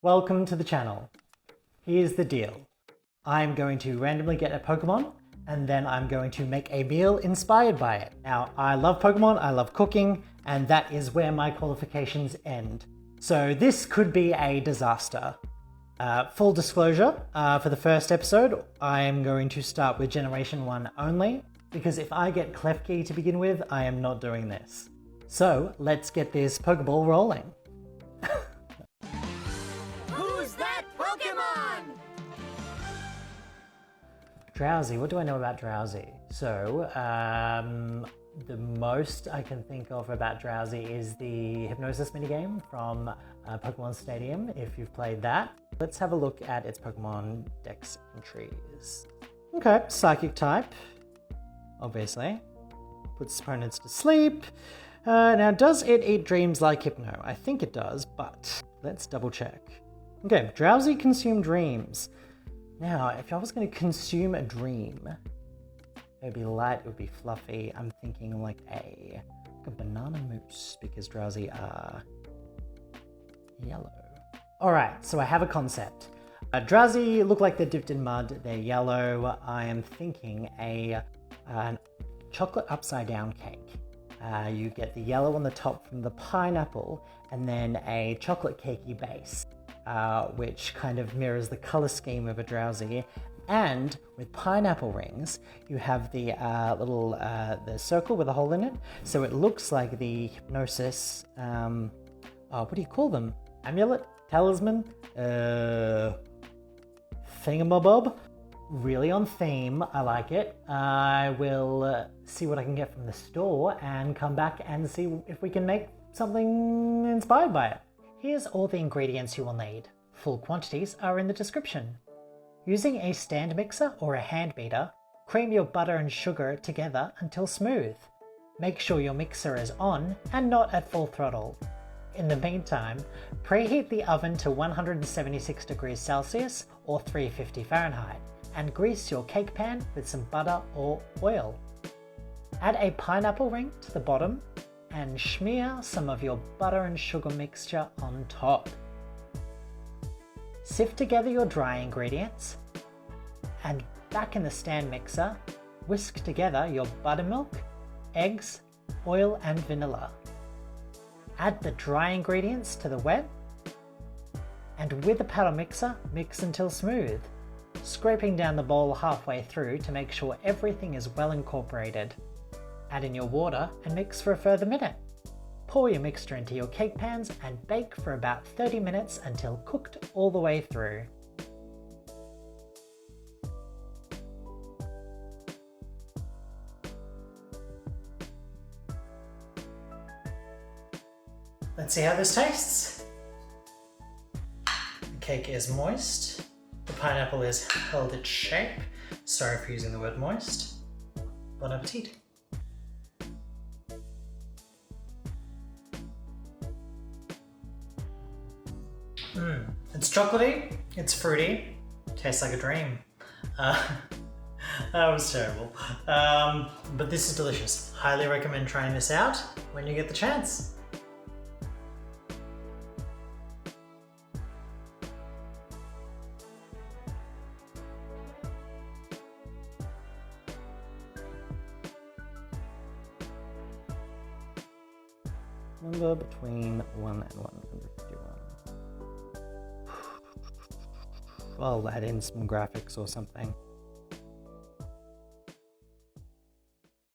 Welcome to the channel. Here's the deal. I'm going to randomly get a Pokemon and then I'm going to make a meal inspired by it. Now, I love Pokemon, I love cooking, and that is where my qualifications end. So this could be a disaster. Full disclosure, for the first episode, I am going to start with Generation 1 only, because if I get Klefki to begin with, I am not doing this. So let's get this Pokeball rolling. Who's that Pokemon? Drowzee, what do I know about Drowzee? So, the most I can think of about Drowzee is the Hypnosis minigame from Pokemon Stadium, if you've played that. Let's have a look at its Pokemon Dex entries. Okay, Psychic type, obviously. Puts opponents to sleep. Now, does it eat dreams like Hypno? I think it does, but let's double check. Okay, Drowzee consume dreams. Now, if I was going to consume a dream, it would be light, it would be fluffy. I'm thinking like a banana mousse, because Drowzee are yellow. Alright, so I have a concept. Drowzee look like they're dipped in mud, they're yellow. I am thinking a chocolate upside down cake. You get the yellow on the top from the pineapple, and then a chocolate cakey base, which kind of mirrors the color scheme of a Drowzee. And with pineapple rings, you have the little the circle with a hole in it, so it looks like the Hypnosis. What do you call them? Amulet, talisman, thingamabob. Really on theme. I like it. I will see what I can get from the store and come back and see if we can make something inspired by it. Here's all the ingredients you will need. Full quantities are in the description. Using a stand mixer or a hand beater, cream your butter and sugar together until smooth. Make sure your mixer is on and not at full throttle. In the meantime, preheat the oven to 176 degrees Celsius or 350 Fahrenheit and grease your cake pan with some butter or oil. Add a pineapple ring to the bottom and schmear some of your butter and sugar mixture on top. Sift together your dry ingredients, and back in the stand mixer, whisk together your buttermilk, eggs, oil and vanilla. Add the dry ingredients to the wet, and with the paddle mixer, mix until smooth, scraping down the bowl halfway through to make sure everything is well incorporated. Add in your water and mix for a further minute. Pour your mixture into your cake pans and bake for about 30 minutes until cooked all the way through. Let's see how this tastes. The cake is moist. The pineapple has held its shape. Sorry for using the word moist. Bon appetit. It's chocolatey, it's fruity, tastes like a dream. That was terrible. But this is delicious. Highly recommend trying this out when you get the chance. Number between 1 and 151. I'll add in some graphics or something.